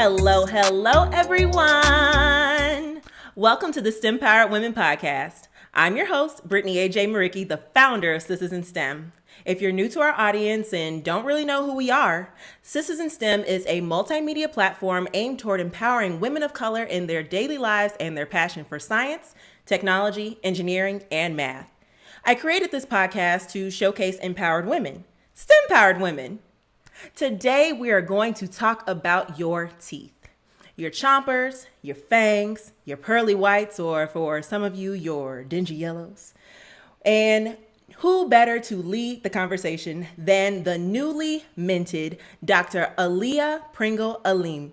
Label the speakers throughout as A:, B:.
A: Hello, everyone. Welcome to the STEMpowered Women Podcast. I'm your host, Brittany A.J. Miriki, the founder of Sistas in STEM. If you're new to our audience and don't really know who we are, Sistas in STEM is a multimedia platform aimed toward empowering women of color in their daily lives and their passion for science, technology, engineering, and math. I created this podcast to showcase empowered women, STEMpowered women. Today, we are going to talk about your teeth, your chompers, your fangs, your pearly whites, or for some of you, your dingy yellows. And who better to lead the conversation than the newly minted Dr. Aaleeyah Pringle Alim.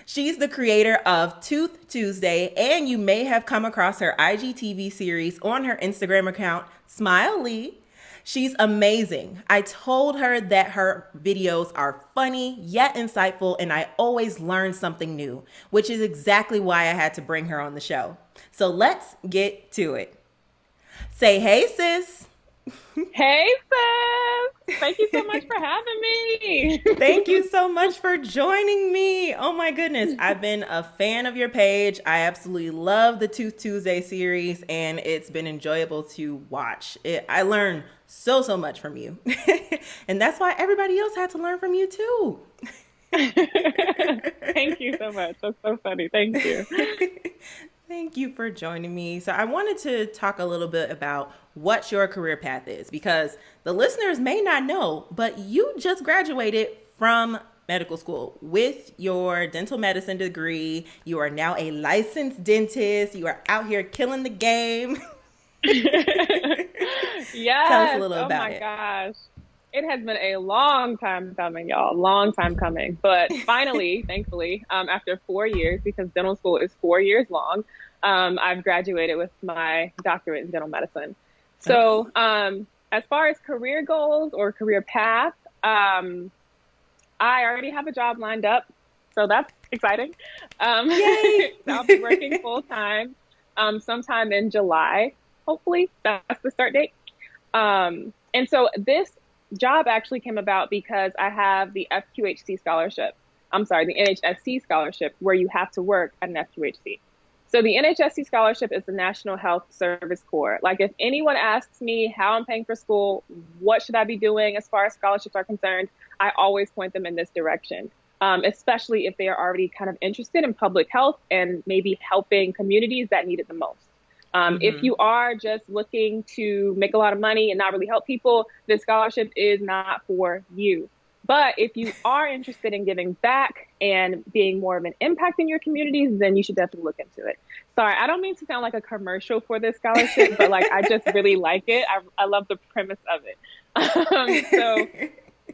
A: She's the creator of Tooth Tuesday, and you may have come across her IGTV series on her Instagram account, Smiley. She's amazing. I told her that her videos are funny yet insightful, and I always learn something new, which is exactly why I had to bring her on the show. So let's get to it. Say hey, sis.
B: Hey, sis. Thank you so much for having me.
A: Thank you so much for joining me. Oh my goodness. I've been a fan of your page. I absolutely love the Tooth Tuesday series, and it's been enjoyable to watch. I learned so much from you. And that's why everybody else had to learn from you too.
B: Thank you so much. That's so funny. Thank you.
A: Thank you for joining me. So I wanted to talk a little bit about what your career path is, because the listeners may not know, but you just graduated from medical school with your dental medicine degree. You are now a licensed dentist. You are out here killing the game.
B: Yes.
A: Tell us a little about it.
B: Oh my gosh. It has been a long time coming, y'all. Long time coming. But finally, thankfully, after 4 years, because dental school is 4 years long, I've graduated with my doctorate in dental medicine. So as far as career goals or career path, I already have a job lined up. So that's exciting.
A: Yay!
B: So I'll be working full time sometime in July. Hopefully, that's the start date. And so this job actually came about because I have the FQHC scholarship. I'm sorry, the Nhsc Scholarship, where you have to work at an FQHC. So the Nhsc Scholarship is the National Health Service Corps. Like, if anyone asks me how I'm paying for school, what should I be doing as far as scholarships are concerned, I always point them in this direction, especially if they are already kind of interested in public health and maybe helping communities that need it the most. If you are just looking to make a lot of money and not really help people, this scholarship is not for you. But if you are interested in giving back and being more of an impact in your communities, then you should definitely look into it. Sorry, I don't mean to sound like a commercial for this scholarship, but like, I just really like it. I love the premise of it.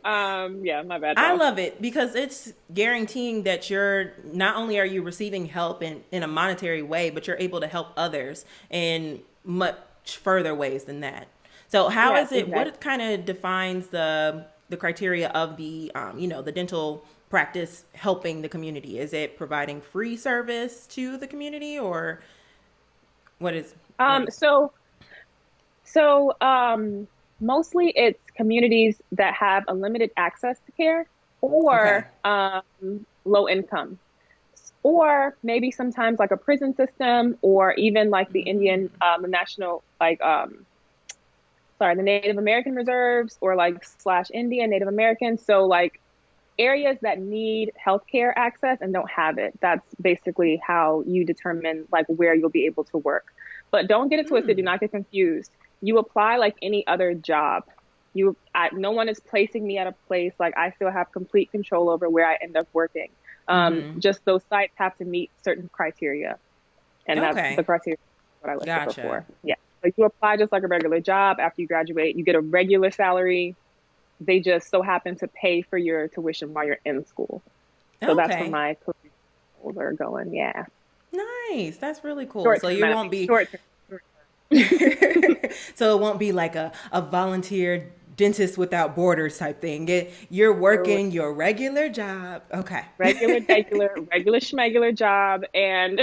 B: Yeah, my bad.
A: I love it because it's guaranteeing that you're not only are you receiving help in a monetary way, but you're able to help others in much further ways than that. So how is it, exactly, what kind of defines the criteria of the, the dental practice helping the community? Is it providing free service to the community, or what is?
B: Mostly it's communities that have a limited access to care, or low income, or maybe sometimes like a prison system, or even like the Indian, the national, the Native American reserves, or like / Indian Native American. So like areas that need healthcare access and don't have it. That's basically how you determine like where you'll be able to work. But don't get it twisted. Do not get confused. You apply like any other job. No one is placing me at a place. Like, I still have complete control over where I end up working. Just those sites have to meet certain criteria, and that's the criteria what I listed before. Yeah, like you apply just like a regular job. After you graduate, you get a regular salary. They just so happen to pay for your tuition while you're in school. So that's where my career goals are going. Yeah.
A: Nice. That's really cool.
B: Short
A: so you won't be
B: short.
A: So it won't be like a volunteer dentist without borders type thing. You're working your regular job. Okay.
B: Regular schmegular job, and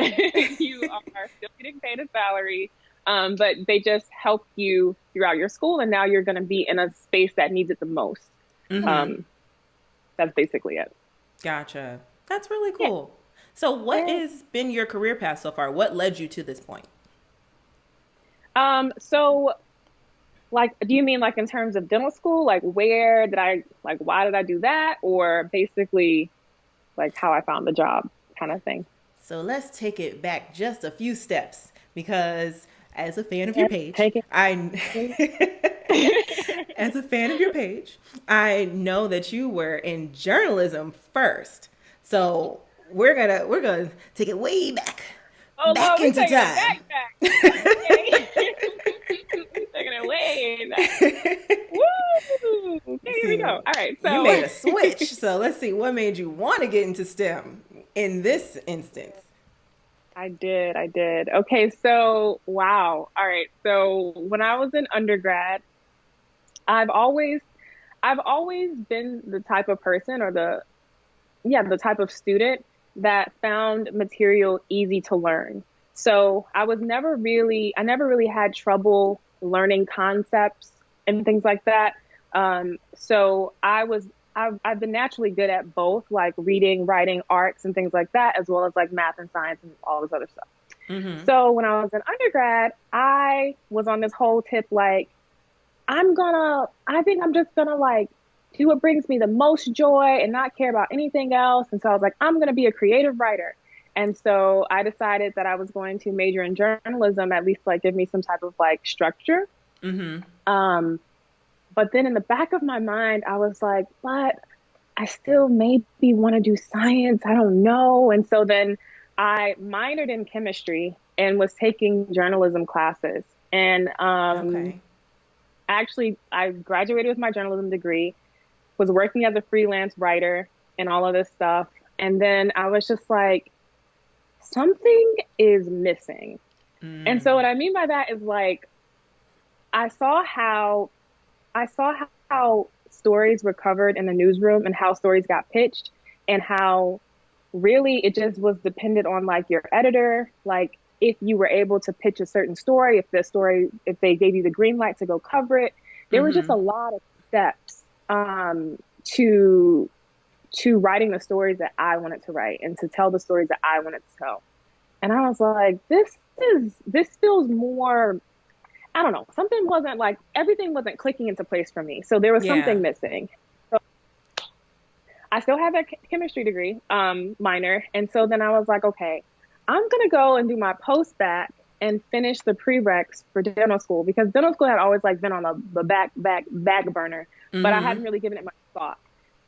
B: you are still getting paid a salary. But they just help you throughout your school, and now you're going to be in a space that needs it the most. That's basically it.
A: Gotcha. That's really cool. So what has been your career path so far? What led you to this point?
B: So like, do you mean like in terms of dental school? Like where did I, like, why did I do that? Or basically like how I found the job kind of thing?
A: So let's take it back just a few steps because as a fan of your page,
B: Take it.
A: as a fan of your page, I know that you were in journalism first. So we're gonna take it way back.
B: Oh,
A: back
B: Lord,
A: into
B: we taking
A: time.
B: it back. Okay. We taking it way back. Woo! Okay, here we go. All right. So
A: You made a switch. So let's see what made you want to get into STEM in this instance.
B: I did. Okay, so wow. All right. So when I was in undergrad, I've always been the type of person or the type of student that found material easy to learn. So I never really had trouble learning concepts and things like that. So I've been naturally good at both, like reading, writing, arts, and things like that, as well as like math and science and all this other stuff.
A: Mm-hmm.
B: So when I was in undergrad, I was on this whole tip, like, I think I'm just gonna like do what brings me the most joy and not care about anything else. And so I was like, I'm gonna be a creative writer. And so I decided that I was going to major in journalism, at least like give me some type of like structure.
A: Mm-hmm.
B: But then in the back of my mind, I was like, but I still maybe want to do science. I don't know. And so then I minored in chemistry and was taking journalism classes. And
A: Okay.
B: actually, I graduated with my journalism degree, was working as a freelance writer and all of this stuff. And then I was just like, something is missing. And so what I mean by that is like, I saw how stories were covered in the newsroom and how stories got pitched and how really it just was dependent on like your editor. Like if you were able to pitch a certain story, if they gave you the green light to go cover it, there were just a lot of steps to writing the stories that I wanted to write and to tell the stories that I wanted to tell. And I was like, this feels more, I don't know, everything wasn't clicking into place for me. So there was something missing. So I still have a chemistry degree, minor. And so then I was like, okay, I'm going to go and do my post-bac and finish the prereqs for dental school, because dental school had always like been on the back burner, but I hadn't really given it much thought.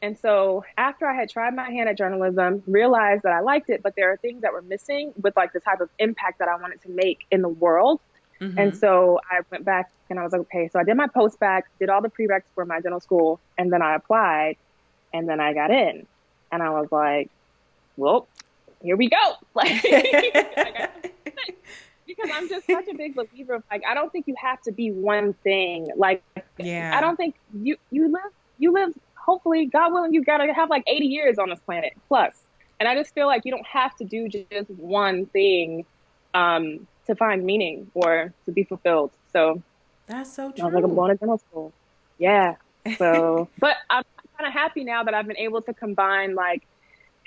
B: And so after I had tried my hand at journalism, realized that I liked it, but there are things that were missing with like the type of impact that I wanted to make in the world. And so I went back and I was like, okay, so I did my post-bac, did all the prereqs for my dental school, and then I applied, and then I got in. And I was like, well, here we go. Like, because I'm just such a big believer of like, I don't think you have to be one thing. Like, I don't think you live, hopefully, God willing, you gotta have like 80 years on this planet plus. And I just feel like you don't have to do just one thing, to find meaning or to be fulfilled. So
A: that's so true.
B: I was like, I'm going to dental school. Yeah. So, but I'm kind of happy now that I've been able to combine like,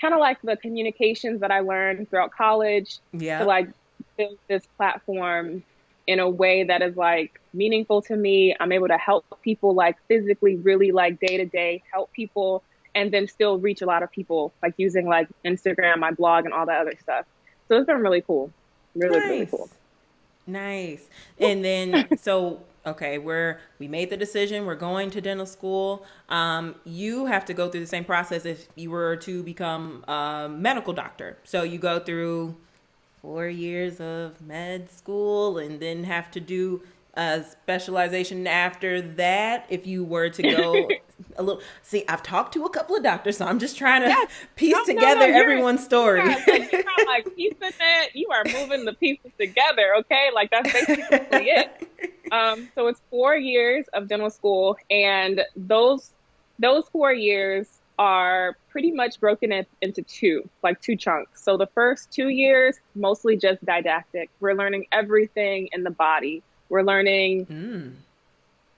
B: kind of like the communications that I learned throughout college to like build this platform in a way that is like meaningful to me. I'm able to help people like physically, really like day to day, help people, and then still reach a lot of people like using like Instagram, my blog, and all that other stuff. So it's been really cool. Really cool.
A: Nice. And then, so, okay, we made the decision. We're going to dental school. You have to go through the same process if you were to become a medical doctor. So you go through 4 years of med school and then have to do a specialization after that if you were to go a little. See, I've talked to a couple of doctors, so I'm just trying to piece together everyone's story.
B: You're not like piecing it. You are moving the pieces together, okay? Like that's basically it. So it's 4 years of dental school, and those 4 years are pretty much broken into two chunks. So the first 2 years, mostly just didactic. We're learning everything in the body. We're learning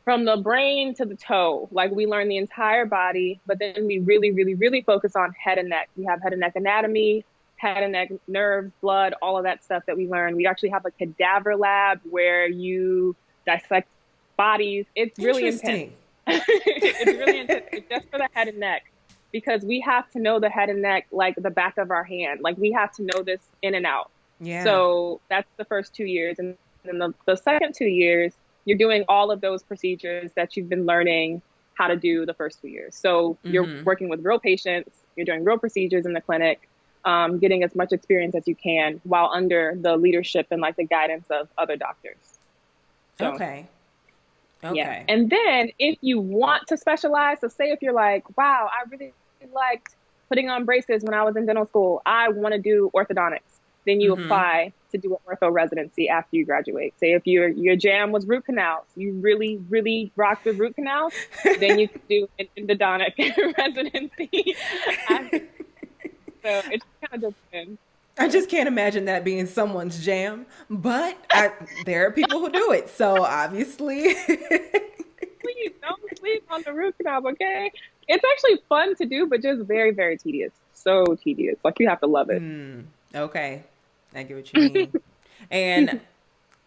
B: from the brain to the toe. Like we learn the entire body, but then we really, really, really focus on head and neck. We have head and neck anatomy, head and neck, nerves, blood, all of that stuff that we learn. We actually have a cadaver lab where you dissect bodies. It's really intense. It's really intense. It's just for the head and neck, because we have to know the head and neck like the back of our hand. Like, we have to know this in and out.
A: Yeah.
B: So that's the first 2 years. And then the second 2 years, you're doing all of those procedures that you've been learning how to do the first 2 years. So you're working with real patients, you're doing real procedures in the clinic, getting as much experience as you can while under the leadership and like the guidance of other doctors. So,
A: okay.
B: Yeah. And then if you want to specialize, so say if you're like, wow, I really liked putting on braces when I was in dental school, I want to do orthodontics, then you apply to do an ortho residency after you graduate. Say if your jam was root canals, you really, really rocked with root canals, then you can do an endodontic residency. So it kind of depends.
A: I just can't imagine that being someone's jam, but there are people who do it. So obviously.
B: Please don't sleep on the root canal, okay? It's actually fun to do, but just very, very tedious. So tedious. Like, you have to love it.
A: Okay. I get what you mean. And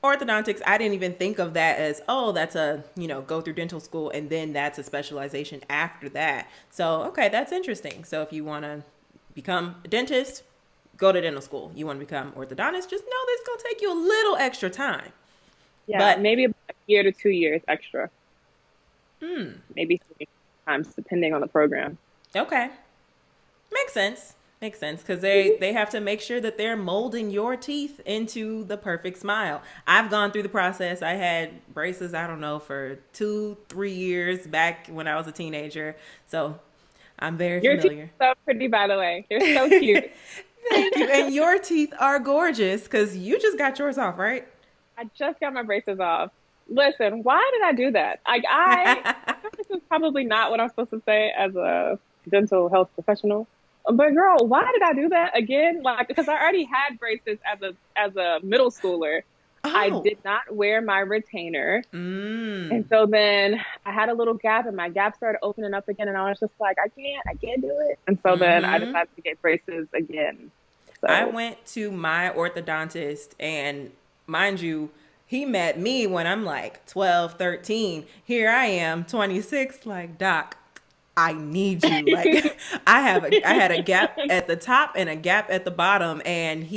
A: orthodontics, I didn't even think of that as, oh, that's go through dental school and then that's a specialization after that. So, okay, that's interesting. So if you want to become a dentist, go to dental school. You want to become orthodontist, just know this is going to take you a little extra time.
B: Yeah, but maybe about a year to 2 years extra. Maybe 3 times, depending on the program.
A: Okay. Makes sense. Makes sense, because they have to make sure that they're molding your teeth into the perfect smile. I've gone through the process. I had braces, I don't know, for 2-3 years back when I was a teenager. So I'm very familiar.
B: Your teeth are so pretty, by the way. They're so cute.
A: Thank you. And your teeth are gorgeous, because you just got yours off, right?
B: I just got my braces off. Listen, why did I do that? I this is probably not what I'm supposed to say as a dental health professional. But girl, why did I do that again? Like, because I already had braces as a middle schooler. Oh. I did not wear my retainer. And so then I had a little gap and my gap started opening up again. And I was just like, I can't do it. And so then I decided to get braces again. So
A: I went to my orthodontist, and mind you, he met me when I'm like 12, 13. Here I am, 26, like, Doc, I need you. Like, I had a gap at the top and a gap at the bottom, and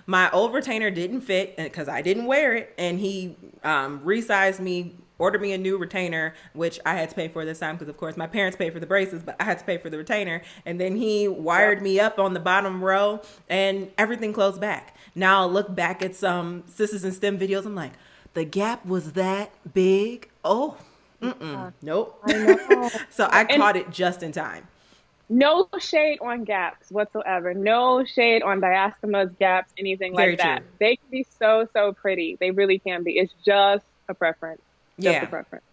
A: my old retainer didn't fit because I didn't wear it, and he resized me, ordered me a new retainer, which I had to pay for this time because, of course, my parents paid for the braces, but I had to pay for the retainer. And then he wired me up on the bottom row, and everything closed back. Now I'll look back at some Sistas in STEM videos. I'm like, the gap was that big? Oh, nope. I know. So I caught it just in time.
B: No shade on gaps whatsoever. No shade on diastemas, gaps, anything like that. True. They can be so, so pretty. They really can be. It's just a preference. Just a preference.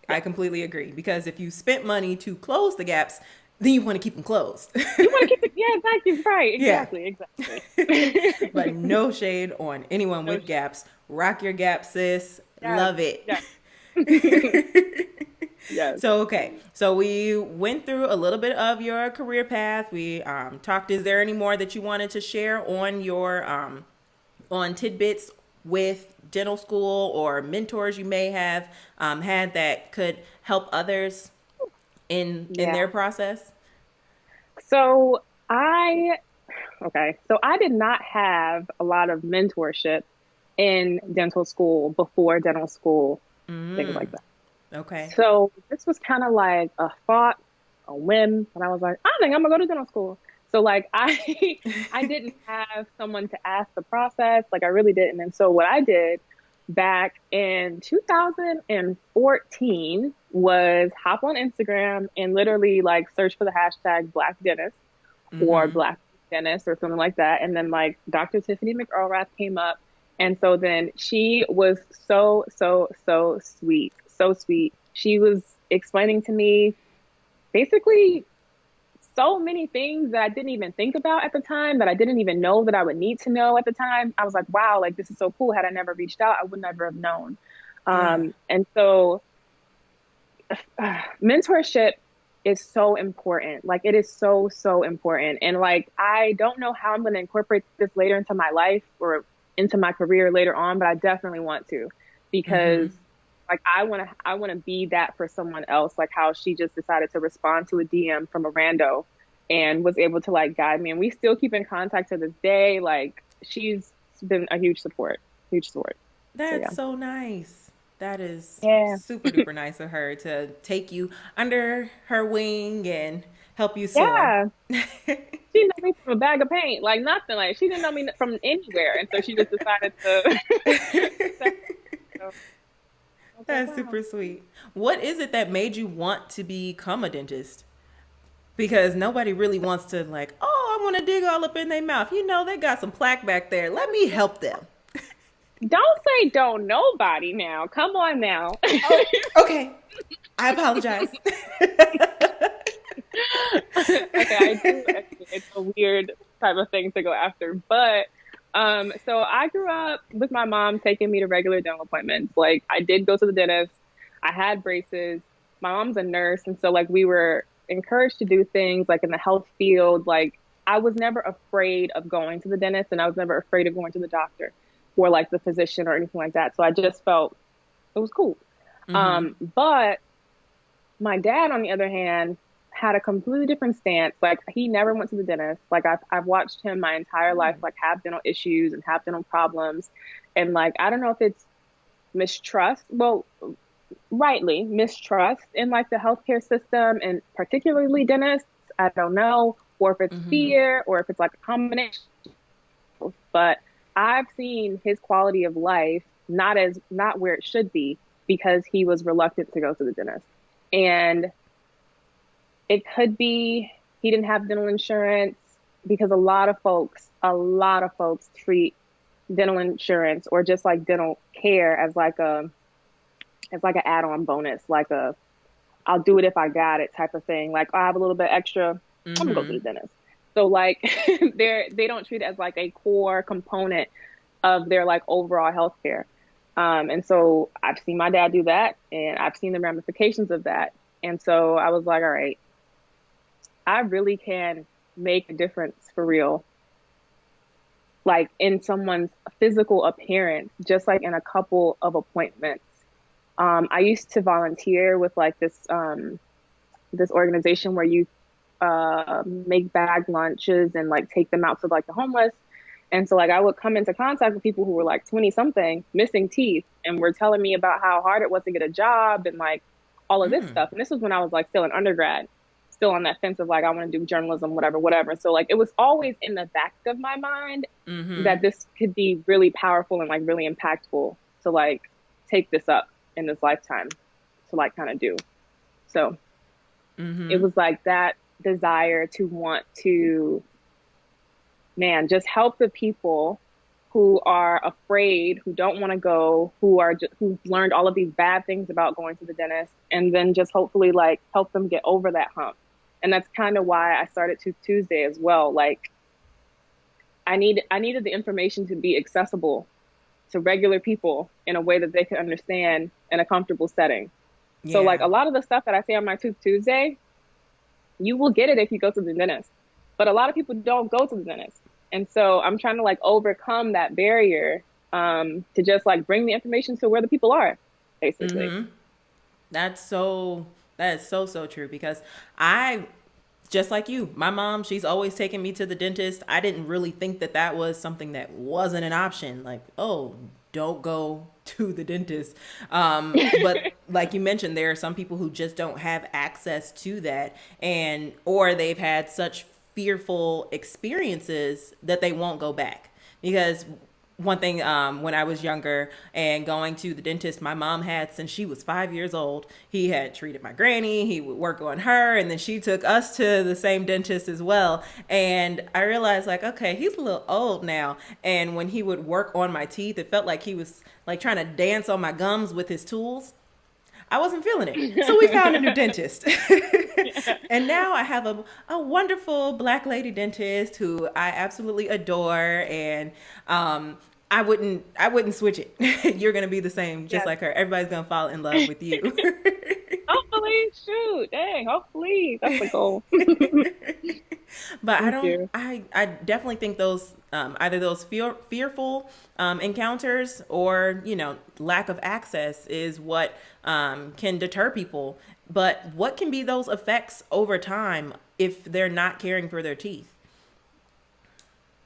A: I completely agree. Because if you spent money to close the gaps, then you want to keep them closed.
B: You want to keep it. Yeah, exactly. Right. Exactly. Exactly.
A: But no shade on anyone with gaps. Rock your gap, sis. Yes. Love it.
B: Yes. Yes.
A: So, okay. So we went through a little bit of your career path. We talked. Is there any more that you wanted to share on your on tidbits with dental school or mentors you may have had that could help others in their process?
B: So I did not have a lot of mentorship in dental school before dental school, things like that.
A: Okay.
B: So this was kind of like a thought, a whim, and I was like, I think I'm gonna go to dental school. So like I didn't have someone to ask the process, like I really didn't. And so what I did back in 2014 was hop on Instagram and literally like search for the hashtag Black Dentist or Black Dentist or something like that. And then like Dr. Tiffany McElrath came up. And so then she was so sweet. So sweet. She was explaining to me basically so many things that I didn't even think about at the time, that I didn't even know that I would need to know at the time. I was like, wow, like this is so cool. Had I never reached out, I would never have known. And so mentorship is so important. Like, it is so, so important. And like, I don't know how I'm going to incorporate this later into my life or into my career later on, but I definitely want to, because like, I want to be that for someone else. Like how she just decided to respond to a DM from a rando and was able to like guide me. And we still keep in contact to this day. Like, she's been a huge support.
A: That's so nice. That is
B: Yeah.
A: super duper nice of her to take you under her wing and help you soar.
B: Yeah. She knew me from a bag of paint, like nothing. Like, she didn't know me from anywhere. And so she just decided to.
A: That's super sweet. What is it that made you want to become a dentist? Because nobody really wants to like, oh, I want to dig all up in their mouth. You know, they got some plaque back there. Let me help them.
B: Don't say don't nobody now. Come on now.
A: Oh, okay. I apologize.
B: Okay, I do. It's a weird type of thing to go after. But so I grew up with my mom taking me to regular dental appointments. Like, I did go to the dentist. I had braces. My mom's a nurse. And so like, we were encouraged to do things like in the health field. Like, I was never afraid of going to the dentist, and I was never afraid of going to the doctor or like the physician or anything like that. So I just felt it was cool. But my dad, on the other hand, had a completely different stance. Like, he never went to the dentist. Like, I've watched him my entire life, like, have dental issues and have dental problems. And like, I don't know if it's mistrust, well, rightly mistrust in like the healthcare system and particularly dentists. I don't know, or if it's fear, or if it's like a combination. But I've seen his quality of life not where it should be, because he was reluctant to go to the dentist. And it could be he didn't have dental insurance, because a lot of folks treat dental insurance or just like dental care as like an add-on bonus, like I'll do it if I got it type of thing. Like, I have a little bit extra, I'm gonna go to the dentist. So like, they don't treat it as like a core component of their like overall healthcare. And so I've seen my dad do that, and I've seen the ramifications of that. And so I was like, all right, I really can make a difference for real, like in someone's physical appearance, just like in a couple of appointments. I used to volunteer with like this organization where you make bag lunches and like take them out to like the homeless. And so like, I would come into contact with people who were like 20 something, missing teeth, and were telling me about how hard it was to get a job and like all of this stuff. And this was when I was like still an undergrad, still on that fence of like, I want to do journalism, whatever. So like, it was always in the back of my mind that this could be really powerful and like really impactful to like take this up in this lifetime to like kind of do. So it was like that desire to want to, man, just help the people who are afraid, who don't want to go, who've learned all of these bad things about going to the dentist, and then just hopefully like help them get over that hump. And that's kind of why I started Tooth Tuesday as well. Like, I needed the information to be accessible to regular people in a way that they could understand in a comfortable setting. Yeah. So like, a lot of the stuff that I say on my Tooth Tuesday, you will get it if you go to the dentist. But a lot of people don't go to the dentist. And so I'm trying to like overcome that barrier to just like bring the information to where the people are, basically.
A: That is so true, because just like you, my mom, she's always taken me to the dentist. I didn't really think that was something that wasn't an option. Like, oh, don't go to the dentist. But like you mentioned, there are some people who just don't have access to that, or they've had such fearful experiences that they won't go back. Because one thing, when I was younger and going to the dentist, my mom had, since she was 5 years old, he had treated my granny, he would work on her, and then she took us to the same dentist as well. And I realized like, okay, he's a little old now. And when he would work on my teeth, it felt like he was like trying to dance on my gums with his tools. I wasn't feeling it. So we found a new dentist. And now I have a wonderful Black lady dentist who I absolutely adore. And I wouldn't switch it. You're going to be the same, just like her. Everybody's going to fall in love with you.
B: Hopefully, shoot. shoot, dang, hopefully that's the goal.
A: But
B: Thank you.
A: I definitely think those, either those fearful encounters or, lack of access is what can deter people. But what can be those effects over time if they're not caring for their teeth?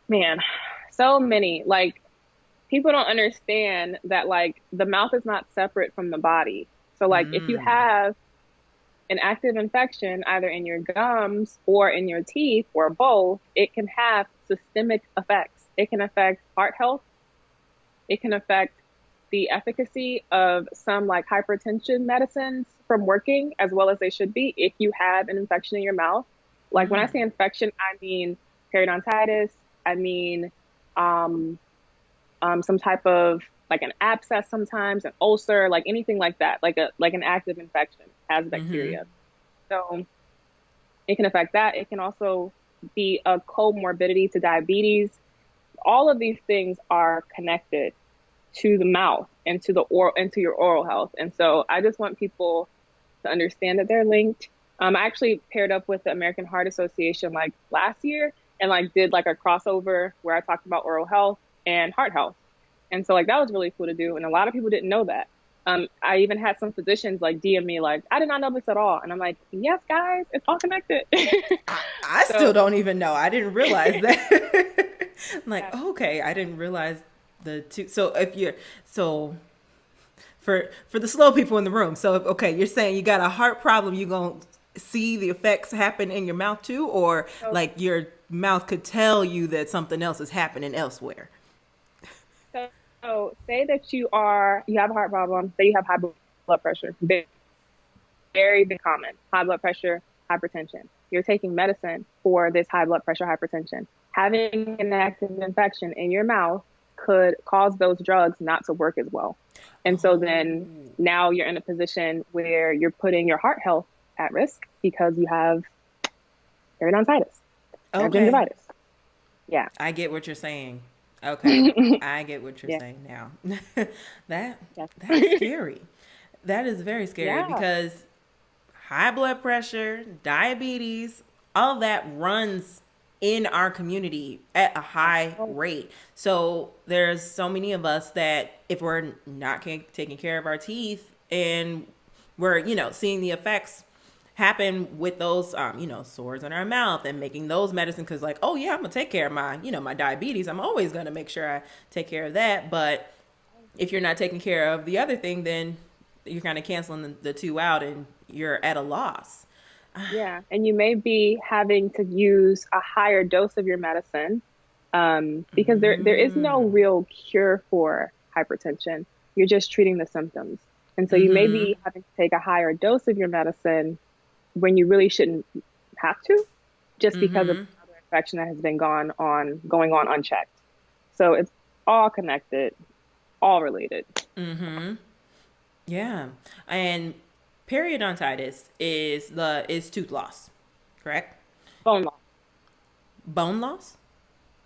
B: Man, so many. Like, people don't understand that, like, the mouth is not separate from the body. So, like, if you have an active infection either in your gums or in your teeth or both, it can have systemic effects. It can affect heart health. It can affect the efficacy of some like hypertension medicines from working as well as they should be if you have an infection in your mouth. Like, when I say infection, I mean periodontitis. I mean some type of like an abscess, sometimes an ulcer, like anything like that, like an active infection has bacteria. So it can affect that. It can also be a comorbidity to diabetes. All of these things are connected to the mouth and to your oral health. And so I just want people to understand that they're linked. I actually paired up with the American Heart Association like last year and like did like a crossover where I talked about oral health and heart health. And so like that was really cool to do. And a lot of people didn't know that. I even had some physicians like DM me like, I did not know this at all. And I'm like, yes, guys, it's all connected.
A: I still don't even know. I didn't realize that. I'm like, okay, I didn't realize the two. So for the slow people in the room. So, okay, you're saying you got a heart problem, you're going to see the effects happen in your mouth too? Or like your mouth could tell you that something else is happening elsewhere?
B: So say that you have a heart problem, say you have high blood pressure, very, very common, high blood pressure, hypertension. You're taking medicine for this high blood pressure, hypertension. Having an active infection in your mouth could cause those drugs not to work as well. And so then now you're in a position where you're putting your heart health at risk because you have periodontitis, gingivitis. Yeah.
A: I get what you're saying. Okay. I get what you're saying now. That's scary. That is very scary because high blood pressure, diabetes, all of that runs in our community at a high rate. So there's so many of us that if we're not taking care of our teeth and we're, seeing the effects happen with those, sores in our mouth and making those medicines. Cause like, oh yeah, I'm gonna take care of my, my diabetes. I'm always going to make sure I take care of that. But if you're not taking care of the other thing, then you're kind of canceling the two out and you're at a loss.
B: Yeah. And you may be having to use a higher dose of your medicine because there is no real cure for hypertension. You're just treating the symptoms. And so you may be having to take a higher dose of your medicine when you really shouldn't have to, just because of another infection that has been going on unchecked. So it's all connected, all related.
A: Yeah. And periodontitis is tooth loss, correct?
B: Bone loss.
A: Bone loss?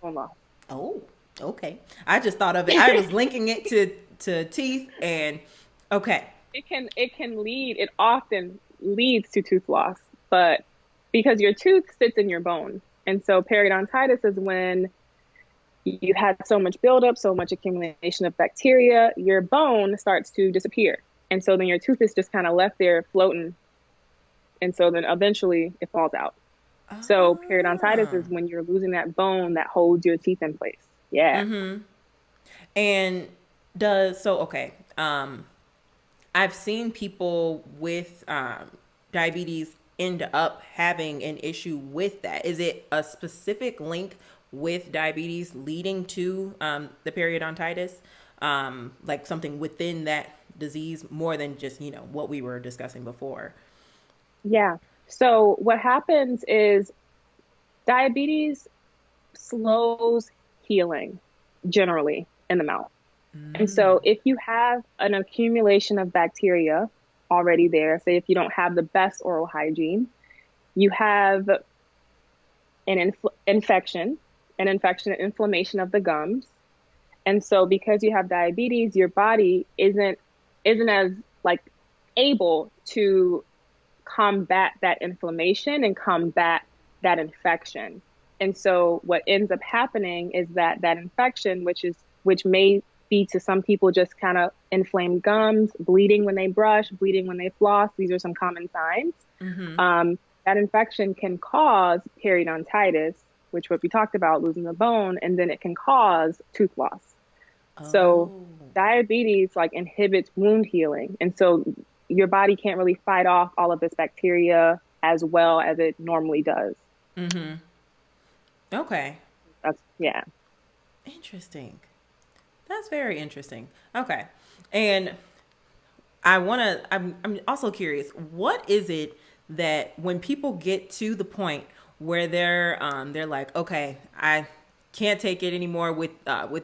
B: Bone loss.
A: Oh, okay. I just thought of it. I was linking it to teeth and okay.
B: It often leads to tooth loss, but because your tooth sits in your bone. And so periodontitis is when you had so much buildup, so much accumulation of bacteria, your bone starts to disappear. And so then your tooth is just kind of left there floating. And so then eventually it falls out. So periodontitis is when you're losing that bone that holds your teeth in place. Yeah.
A: And I've seen people with diabetes end up having an issue with that. Is it a specific link with diabetes leading to the periodontitis? Like something within that disease more than just, what we were discussing before?
B: Yeah. So what happens is diabetes slows healing generally in the mouth. And so if you have an accumulation of bacteria already there, say if you don't have the best oral hygiene, you have an inflammation of the gums. And so because you have diabetes, your body isn't as like able to combat that inflammation and combat that infection. And so what ends up happening is that that infection, which may be to some people just kind of inflamed gums, bleeding when they brush, bleeding when they floss. These are some common signs. That infection can cause periodontitis, which what we talked about, losing the bone, and then it can cause tooth loss. So diabetes like inhibits wound healing. And so your body can't really fight off all of this bacteria as well as it normally does.
A: Okay.
B: Yeah.
A: Interesting. That's very interesting. Okay. And I'm also curious, what is it that when people get to the point where they're like, okay, I can't take it anymore with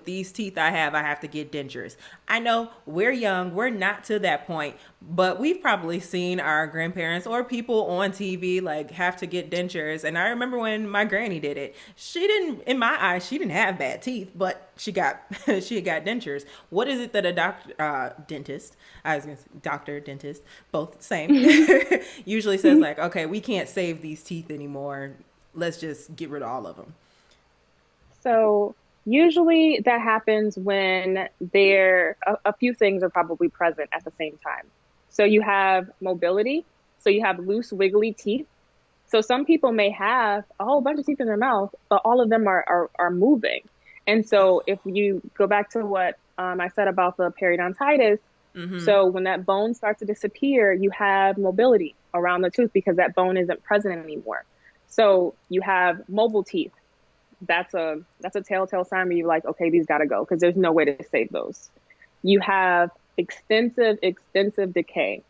A: these teeth I have to get dentures. I know we're young, we're not to that point, but we've probably seen our grandparents or people on TV like have to get dentures. And I remember when my granny did it. She didn't, in my eyes, she didn't have bad teeth, but she got dentures. What is it that a dentist, I was gonna say doctor, dentist, both same, usually says like, okay, we can't save these teeth anymore. Let's just get rid of all of them.
B: So usually that happens when a few things are probably present at the same time. So you have mobility. So you have loose, wiggly teeth. So some people may have a whole bunch of teeth in their mouth, but all of them are moving. And so if you go back to what I said about the periodontitis, so when that bone starts to disappear, you have mobility around the tooth because that bone isn't present anymore. So you have mobile teeth. That's a telltale sign where you're like, okay, these got to go because there's no way to save those. You have extensive decay.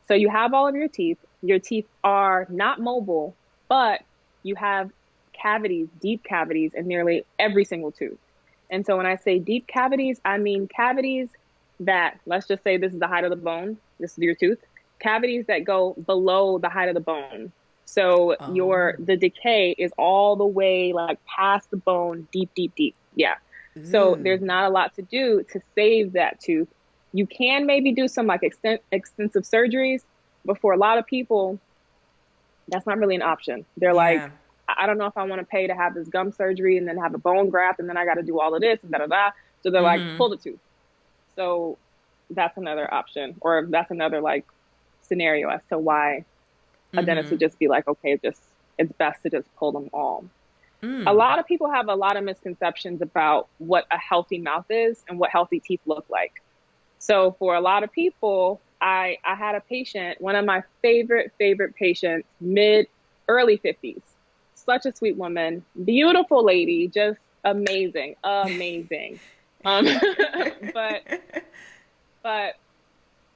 B: So you have all of your teeth. Your teeth are not mobile, but you have cavities, deep cavities in nearly every single tooth. And so when I say deep cavities, I mean cavities that, let's just say this is the height of the bone, this is your tooth, cavities that go below the height of the bone. So the decay is all the way like past the bone, deep. Yeah. So there's not a lot to do to save that tooth. You can maybe do some like extensive surgeries, but for a lot of people, that's not really an option. They're like, I don't know if I want to pay to have this gum surgery and then have a bone graft and then I got to do all of this and da. So they're like, pull the tooth. So that's another option, or that's another like scenario as to why a dentist would just be like, okay, it's best to just pull them all. A lot of people have a lot of misconceptions about what a healthy mouth is and what healthy teeth look like. So for a lot of people, I had a patient, one of my favorite patients, early 50s, such a sweet woman, beautiful lady, just amazing. But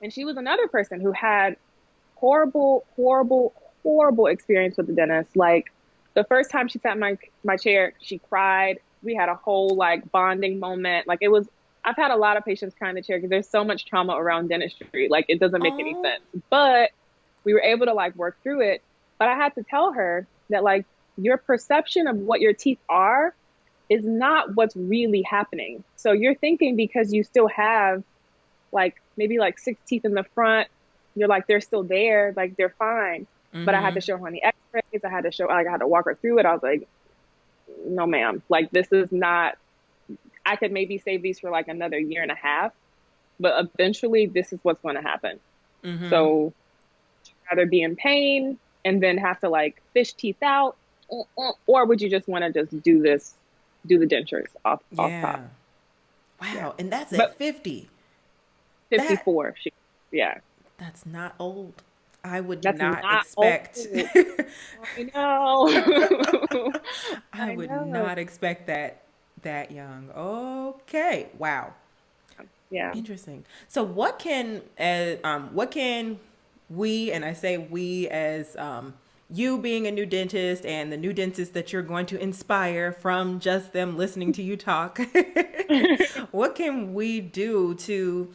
B: and she was another person who had horrible experience with the dentist. Like the first time she sat in my chair, she cried. We had a whole like bonding moment. Like I've had a lot of patients cry in the chair because there's so much trauma around dentistry. Like it doesn't make any sense, but we were able to like work through it. But I had to tell her that like your perception of what your teeth are is not what's really happening. So you're thinking because you still have like maybe like 6 teeth in the front, you're like, they're still there, like they're fine. But I had to show her on the x-rays. I had to walk her through it. I was like, no, ma'am, like this is not, I could maybe save these for like another year and a half, but eventually this is what's going to happen. So rather be in pain and then have to like fish teeth out, or would you just want to just do the dentures off top?
A: Wow. Yeah. And that's at 50.
B: 54.
A: That's not old. I would not expect.
B: I know.
A: I would not expect that young. Okay. Wow.
B: Yeah.
A: Interesting. So what can we, and I say we as you being a new dentist and the new dentist that you're going to inspire from just them listening to you talk, what can we do to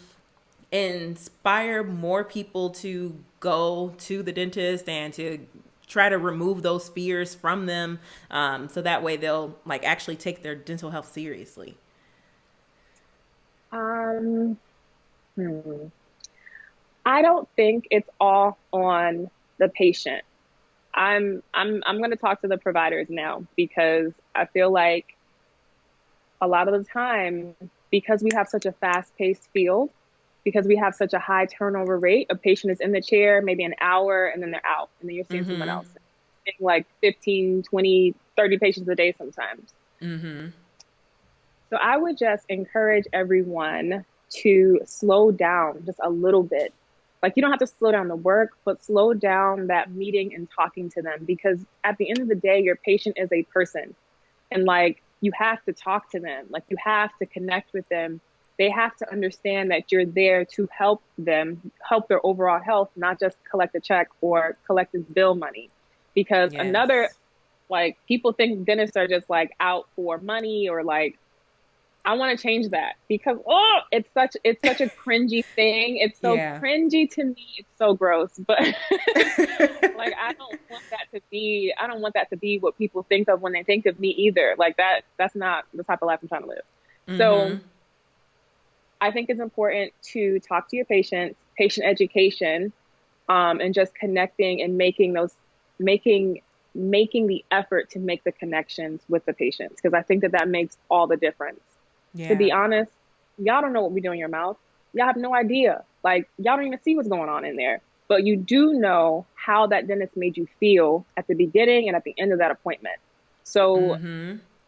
A: inspire more people to go to the dentist and to try to remove those fears from them, so that way they'll like actually take their dental health seriously?
B: I don't think it's all on the patient. I'm going to talk to the providers now, because I feel like a lot of the time, because we have such a fast-paced field, because we have such a high turnover rate, a patient is in the chair maybe an hour and then they're out, and then you're seeing someone else. Like 15, 20, 30 patients a day sometimes. So I would just encourage everyone to slow down just a little bit. Like, you don't have to slow down the work, but slow down that meeting and talking to them, because at the end of the day, your patient is a person, and like, you have to talk to them. Like, you have to connect with them. They have to understand that you're there to help them, help their overall health, not just collect a check or collect this bill money. Because another, like, people think dentists are just like out for money, or like, I want to change that, because it's such a cringy thing. It's so cringy to me. It's so gross. But like, I don't want that to be what people think of when they think of me either. Like, that's not the type of life I'm trying to live. So I think it's important to talk to your patients, patient education, and just connecting and making the effort to make the connections with the patients, because I think that makes all the difference. To be honest, y'all don't know what we do in your mouth. Y'all have no idea. Like, y'all don't even see what's going on in there. But you do know how that dentist made you feel at the beginning and at the end of that appointment. So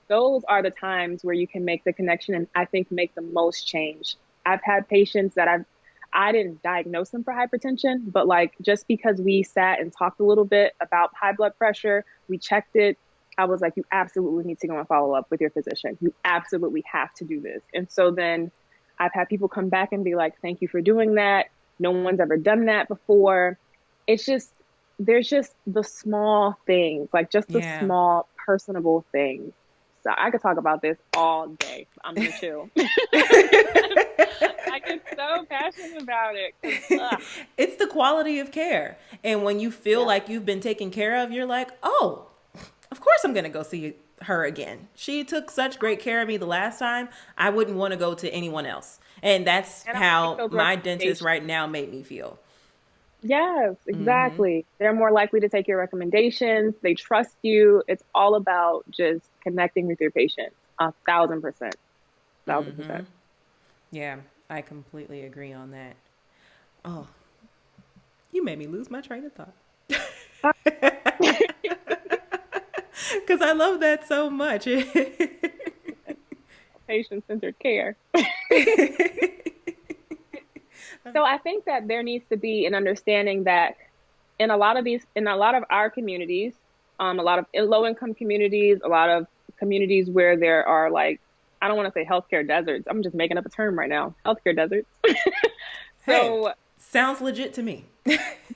B: those are the times where you can make the connection and I think make the most change. I've had patients that I didn't diagnose them for hypertension, but like, just because we sat and talked a little bit about high blood pressure, we checked it. I was like, you absolutely need to go and follow up with your physician. You absolutely have to do this. And so then I've had people come back and be like, thank you for doing that. No one's ever done that before. It's just, there's just the small things, like just the small personable things. So I could talk about this all day. I'm gonna chill. I get so passionate about it.
A: It's the quality of care. And when you feel like you've been taken care of, you're like, oh, of course I'm going to go see her again. She took such great care of me the last time. I wouldn't want to go to anyone else. And that's how my dentist right now made me feel.
B: Yes, exactly. They're more likely to take your recommendations. They trust you. It's all about just connecting with your patient. 1,000%. 1,000%.
A: Yeah, I completely agree on that. Oh, you made me lose my train of thought. Because I love that so much.
B: Patient-centered care. So I think that there needs to be an understanding that in a lot of our communities, a lot of low-income communities, a lot of communities where there are, like, I don't want to say healthcare deserts. I'm just making up a term right now. Healthcare deserts.
A: So sounds legit to me.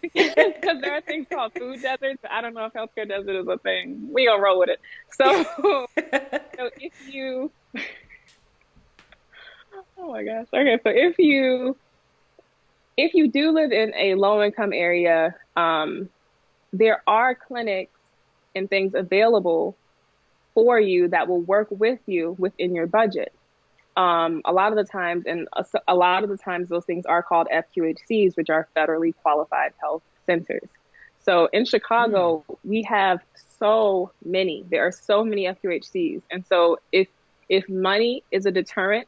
B: Because there are things called food deserts. I don't know if healthcare desert is a thing. We gonna roll with it. So if you, oh my gosh. Okay, so if you do live in a low-income area, there are clinics and things available for you that will work with you within your budget. A lot of the times those things are called FQHCs, which are federally qualified health centers. So in Chicago, we have so many. There are so many FQHCs. And so if money is a deterrent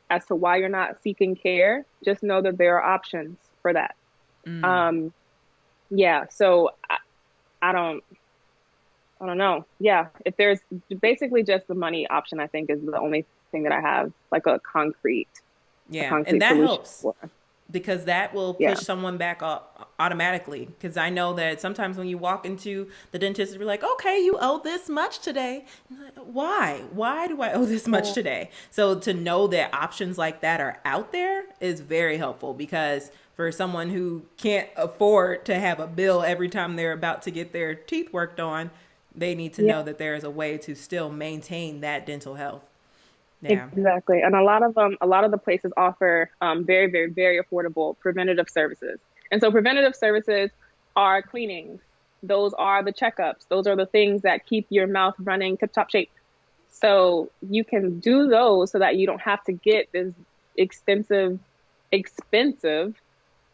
B: as to why you're not seeking care, just know that there are options for that. So I don't know. Yeah, if there's basically just the money option, I think is the only thing that I have like a concrete
A: and that helps for. Because that will push someone back up automatically. Because I know that sometimes when you walk into the dentist, you're like, okay, you owe this much today. Why do I owe this much today? So to know that options like that are out there is very helpful, because for someone who can't afford to have a bill every time they're about to get their teeth worked on, they need to know that there is a way to still maintain that dental health. Yeah.
B: Exactly. And a lot of the places offer very, very, very affordable preventative services. And so preventative services are cleanings. Those are the checkups. Those are the things that keep your mouth running tip-top shape. So you can do those so that you don't have to get this expensive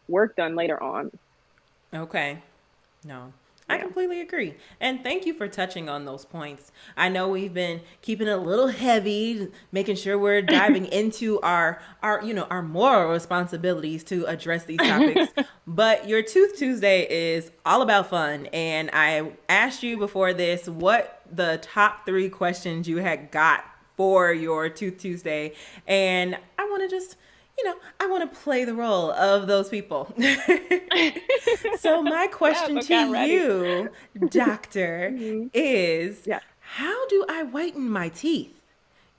B: work done later on.
A: Okay. No, I completely agree. And thank you for touching on those points. I know we've been keeping it a little heavy, making sure we're diving into our moral responsibilities to address these topics. But your Tooth Tuesday is all about fun. And I asked you before this what the top 3 questions you had got for your Tooth Tuesday. And I want to just I want to play the role of those people. So my question to you, doctor, is how do I whiten my teeth?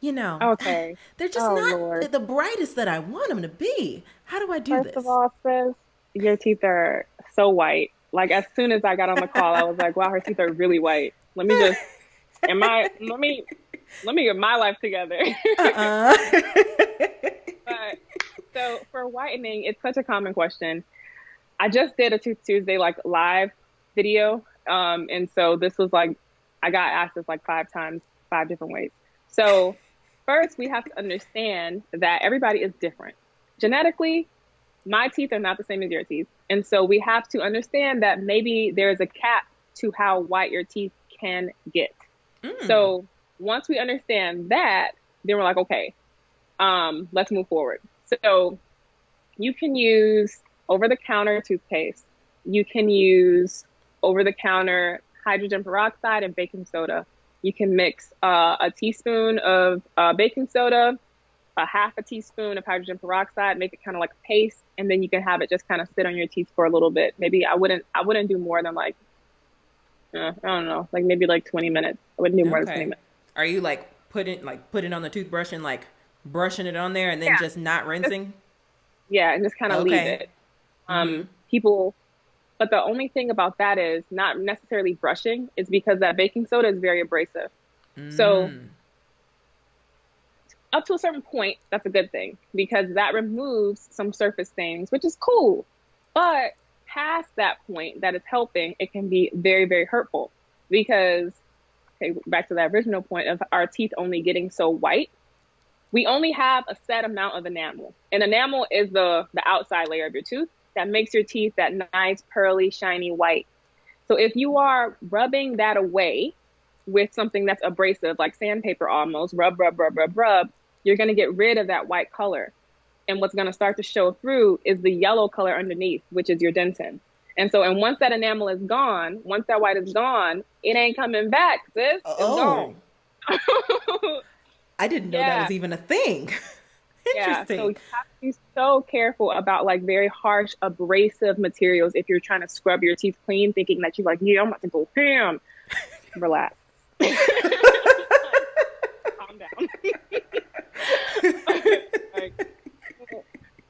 B: Okay.
A: They're just not the brightest that I want them to be. How do I do this?
B: First of all, sis, your teeth are so white. Like, as soon as I got on the call, I was like, wow, her teeth are really white. Let me get my life together. But, so for whitening, it's such a common question. I just did a Tooth Tuesday live video. And so this was I got asked this 5 times, 5 different ways. So first we have to understand that everybody is different. Genetically, my teeth are not the same as your teeth. And so we have to understand that maybe there's a cap to how white your teeth can get. So once we understand that, then we're like, okay, let's move forward. So you can use over-the-counter toothpaste. You can use over-the-counter hydrogen peroxide and baking soda. You can mix a teaspoon of baking soda, a half a teaspoon of hydrogen peroxide, make it kind of like a paste, and then you can have it just kind of sit on your teeth for a little bit. Maybe I wouldn't do more than I don't know, maybe 20 minutes. I wouldn't do more than 20 minutes.
A: Are you putting on the toothbrush and brushing it on there and then just not rinsing?
B: And just kind of leave it. But the only thing about that is not necessarily brushing, is because that baking soda is very abrasive. So up to a certain point, that's a good thing, because that removes some surface stains, which is cool. But past that point that it's helping, it can be very, very hurtful, because, back to that original point of our teeth only getting so white, we only have a set amount of enamel. And enamel is the outside layer of your tooth that makes your teeth that nice, pearly, shiny white. So if you are rubbing that away with something that's abrasive, like sandpaper almost, rub, you're going to get rid of that white color. And what's going to start to show through is the yellow color underneath, which is your dentin. And once that enamel is gone, once that white is gone, it ain't coming back, sis. It's gone.
A: I didn't know that was even a thing. Interesting.
B: So you have to be so careful about very harsh abrasive materials if you're trying to scrub your teeth clean, thinking that you're I'm about to go ham. Relax. Calm down.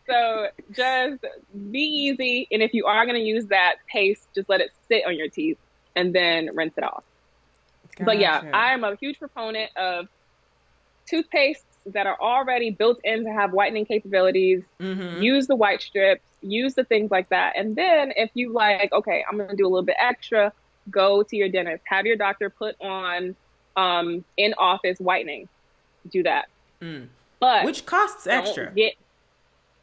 B: So just be easy. And if you are going to use that paste, just let it sit on your teeth and then rinse it off. Gotcha. But I am a huge proponent of toothpastes that are already built in to have whitening capabilities. Use the white strips, use the things like that. And then if you okay, I'm going to do a little bit extra, go to your dentist, have your doctor put on in-office whitening. Do that. But
A: which costs extra.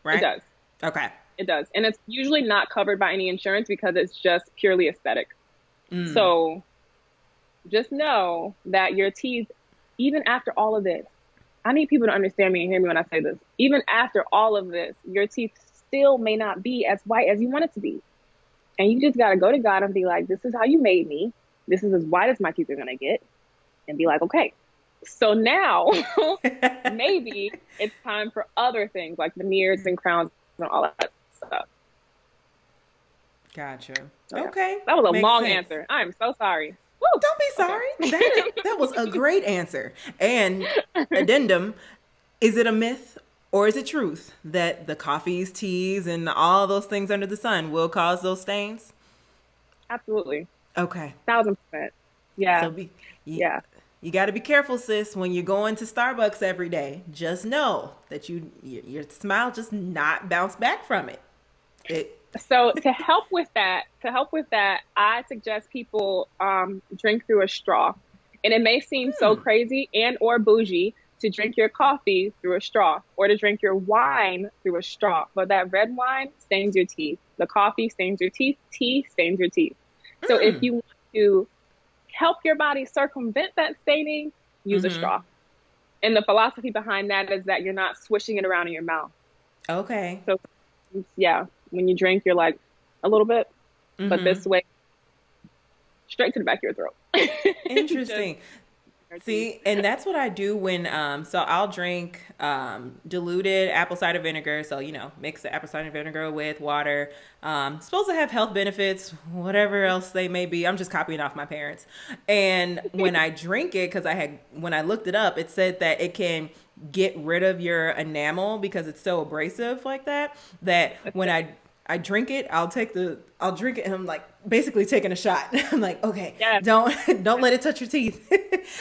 A: Right?
B: It does.
A: Okay.
B: It does. And it's usually not covered by any insurance because it's just purely aesthetic. So just know that your teeth, even after all of this, I need people to understand me and hear me when I say this. Even after all of this, your teeth still may not be as white as you want it to be. And you just got to go to God and be like, this is how you made me. This is as white as my teeth are going to get. And be like, okay. So now maybe it's time for other things like veneers and crowns and all that stuff.
A: Gotcha. Okay.
B: That was a long answer. I'm so sorry.
A: Woo! Don't be sorry. That was a great answer. And addendum, is it a myth or is it truth that the coffees, teas, and all those things under the sun will cause those stains?
B: Absolutely.
A: Okay.
B: 1000%. Yeah.
A: So you got to be careful, sis, when you're going to Starbucks every day. Just know that your smile just not bounce back from it.
B: So to help with that, I suggest people drink through a straw. And it may seem so crazy and or bougie to drink your coffee through a straw or to drink your wine through a straw. But that red wine stains your teeth. The coffee stains your teeth. Tea stains your teeth. So if you want to help your body circumvent that staining, use a straw. And the philosophy behind that is that you're not swishing it around in your mouth.
A: Okay.
B: So yeah, when you drink, you're like a little bit, but this way, straight to the back of your throat.
A: Interesting. See, and that's what I do when, so I'll drink diluted apple cider vinegar. So, mix the apple cider vinegar with water. Supposed to have health benefits, whatever else they may be. I'm just copying off my parents. And when I drink it, when I looked it up, it said that it can get rid of your enamel because it's so abrasive like that when I drink it, I'll drink it and I'm like basically taking a shot. I'm like, okay, don't let it touch your teeth.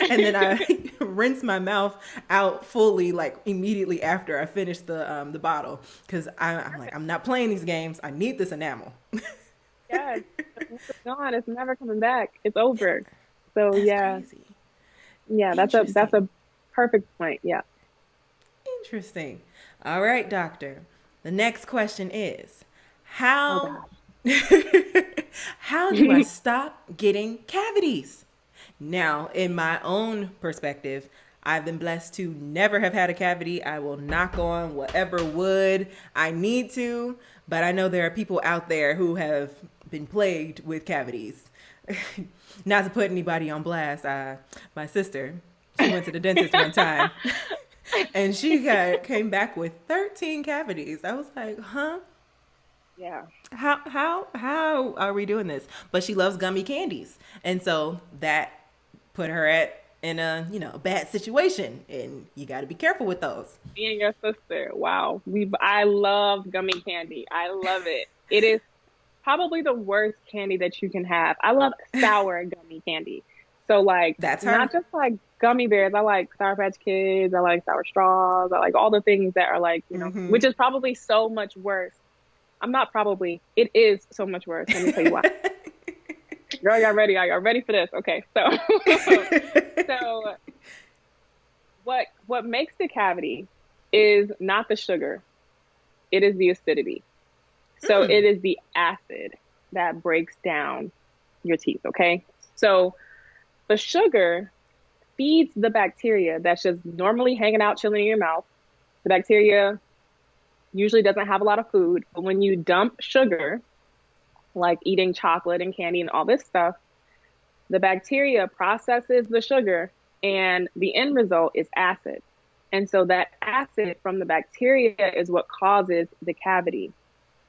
A: And then I rinse my mouth out fully, like immediately after I finish the bottle. Cause I'm like, I'm not playing these games. I need this enamel.
B: Yes. It's gone. It's never coming back. It's over. So
A: that's crazy.
B: Yeah, that's a perfect point. Yeah.
A: Interesting. All right, doctor. The next question is, how do I stop getting cavities? Now, in my own perspective, I've been blessed to never have had a cavity. I will knock on whatever wood I need to, but I know there are people out there who have been plagued with cavities. Not to put anybody on blast, my sister, she went to the dentist one time and she came back with 13 cavities. I was like, huh?
B: Yeah.
A: How are we doing this? But she loves gummy candies. And so that put her in a bad situation, and you got to be careful with those.
B: Me and your sister. Wow. I love gummy candy. I love it. It is probably the worst candy that you can have. I love sour gummy candy. So that's not just like gummy bears. I like Sour Patch Kids. I like sour straws. I like all the things that are which is probably so much worse. It is so much worse. Let me tell you why. Girl, y'all ready? Are y'all ready for this? Okay. So what makes the cavity is not the sugar. It is the acidity. So it is the acid that breaks down your teeth. Okay. So the sugar feeds the bacteria that's just normally hanging out, chilling in your mouth. The bacteria usually doesn't have a lot of food, but when you dump sugar, like eating chocolate and candy and all this stuff, the bacteria processes the sugar and the end result is acid. And so that acid from the bacteria is what causes the cavity.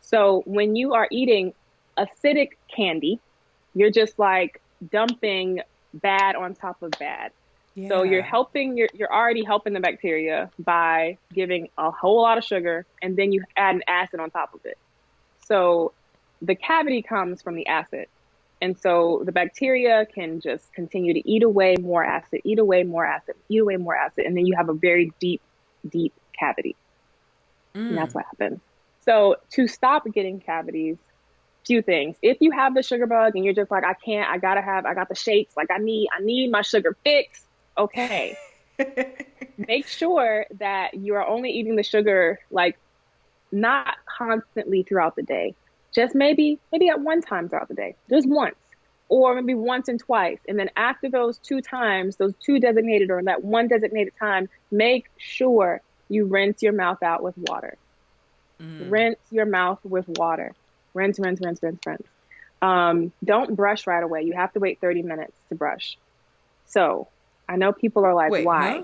B: So when you are eating acidic candy, you're just like dumping bad on top of bad. Yeah. So you're already helping the bacteria by giving a whole lot of sugar, and then you add an acid on top of it. So the cavity comes from the acid. And so the bacteria can just continue to eat away more acid, eat away more acid, eat away more acid. And then you have a very deep, deep cavity. And that's what happens. So to stop getting cavities, few things. If you have the sugar bug and you're just like, I got the shakes, like I need my sugar fix. Okay. Make sure that you are only eating the sugar, like not constantly throughout the day. Just maybe at one time throughout the day, just once, or maybe once and twice. And then after those 2 times, those 2 designated or that 1 designated time, make sure you rinse your mouth out with water. Rinse your mouth with water. Rinse. Don't brush right away. You have to wait 30 minutes to brush. So I know people are like, why?
A: Huh?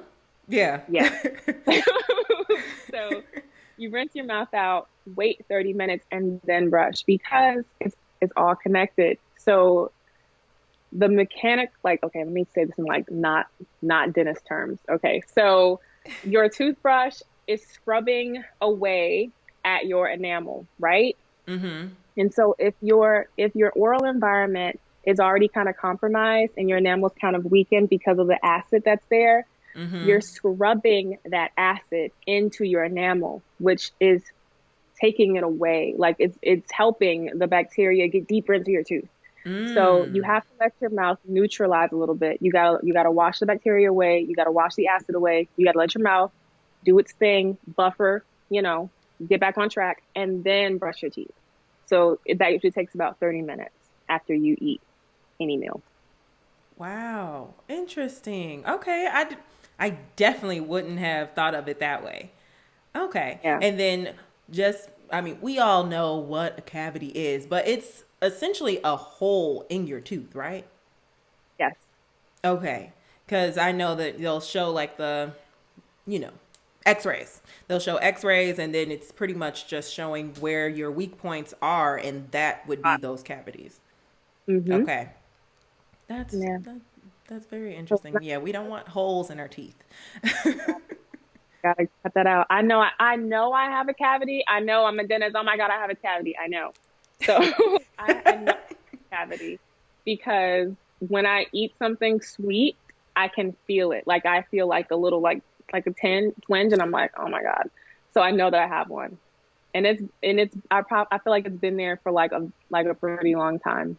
A: Yeah.
B: So you rinse your mouth out, wait 30 minutes, and then brush, because it's all connected. So the mechanic, okay, let me say this in not dentist terms. Okay. So your toothbrush is scrubbing away at your enamel, right? Mm-hmm. And so if your oral environment is already kind of compromised and your enamel is kind of weakened because of the acid that's there, you're scrubbing that acid into your enamel, which is taking it away. Like it's helping the bacteria get deeper into your tooth. So you have to let your mouth neutralize a little bit. You gotta wash the bacteria away. You gotta wash the acid away. You gotta let your mouth do its thing, buffer, get back on track, and then brush your teeth. So that usually takes about 30 minutes after you eat. any meal.
A: Wow. Interesting. Okay. I definitely wouldn't have thought of it that way. Okay.
B: Yeah.
A: And then I mean, we all know what a cavity is, but it's essentially a hole in your tooth, right?
B: Yes.
A: Okay. Because I know that they'll show like you know, x-rays. They'll show x-rays and then it's pretty much just showing where your weak points are, and that would be those cavities.
B: Mm-hmm.
A: Okay. That's
B: Yeah.
A: that's very interesting. Yeah, we don't want holes in our teeth.
B: Gotta cut that out. I know I have a cavity. I know I'm a dentist. Oh my God, I have a cavity. I know. So I know I have a cavity because when I eat something sweet, I can feel it. Like I feel like a little like a twinge, and I'm like, oh my God. So I know that I have one, and I feel like it's been there for like a pretty long time.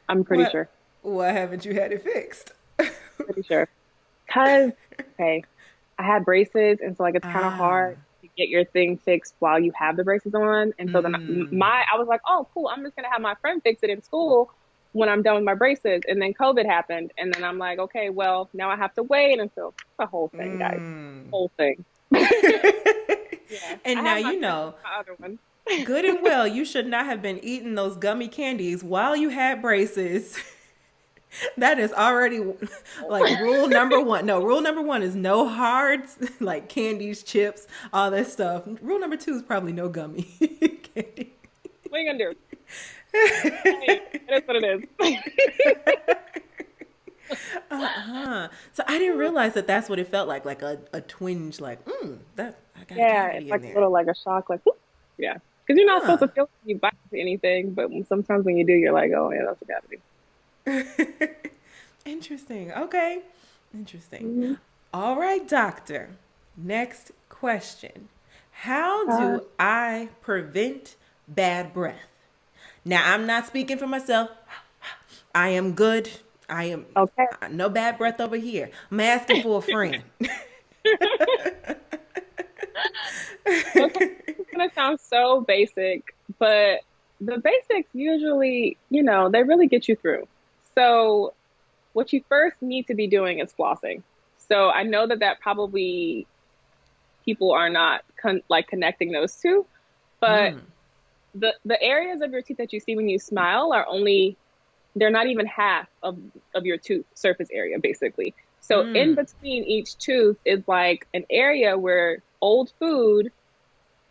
B: I'm pretty sure.
A: Why haven't you had it fixed?
B: Pretty sure. Cause okay, I had braces, and so like it's kind of hard to get your thing fixed while you have the braces on. And so then I was like, oh cool, I'm just gonna have my friend fix it in school when I'm done with my braces. And then COVID happened, and then I'm like, okay, well now I have to wait until the whole thing, guys, whole thing. Yeah,
A: and now you know.
B: My other one.
A: Good and well, you should not have been eating those gummy candies while you had braces. That is already like rule number one. No, rule number one is no hards, like candies, chips, all that stuff. Rule number two is probably no gummy candy.
B: What are you gonna do? Hey, that's what it is.
A: So I didn't realize that that's what it felt like a twinge, like that I got a
B: Yeah,
A: cavity
B: it's
A: in
B: like
A: there.
B: a little like a shock, like whoop. Yeah, because you're not supposed to feel when you bite into anything, but sometimes when you do, you're like, oh yeah, that's a cavity.
A: Interesting. Okay. Interesting.
B: Mm-hmm.
A: All right, doctor. Next question. How do I prevent bad breath? Now, I'm not speaking for myself. I am good. I am
B: Okay.
A: no bad breath over here. I'm asking for a friend.
B: Okay. It's gonna sound so basic, but the basics usually, they really get you through. So what you first need to be doing is flossing. So I know that probably people are not connecting those two, but the areas of your teeth that you see when you smile they're not even half of your tooth surface area, basically. So in between each tooth is like an area where old food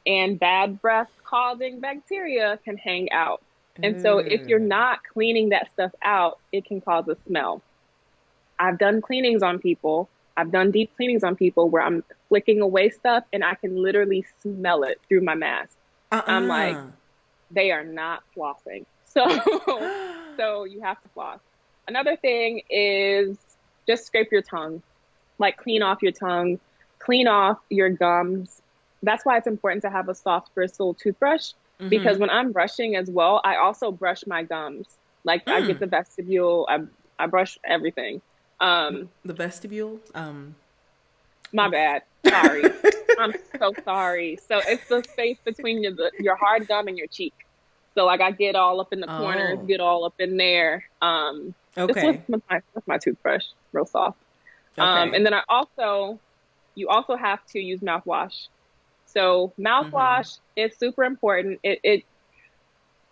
B: and bad breath causing bacteria can hang out. And so if you're not cleaning that stuff out, it can cause a smell. I've done cleanings on people. I've done deep cleanings on people where I'm flicking away stuff and I can literally smell it through my mask. I'm like, they are not flossing. So you have to floss. Another thing is just scrape your tongue, like clean off your tongue, clean off your gums. That's why it's important to have a soft bristle toothbrush, because when I'm brushing as well, I also brush my gums. Like I get the vestibule, I brush everything.
A: The vestibule?
B: My bad. Sorry. I'm so sorry. So it's the space between your hard gum and your cheek. So like I get all up in the corners, get all up in there.
A: Okay.
B: Just with my toothbrush, real soft.
A: Okay.
B: And then you also have to use mouthwash. So mouthwash is super important. It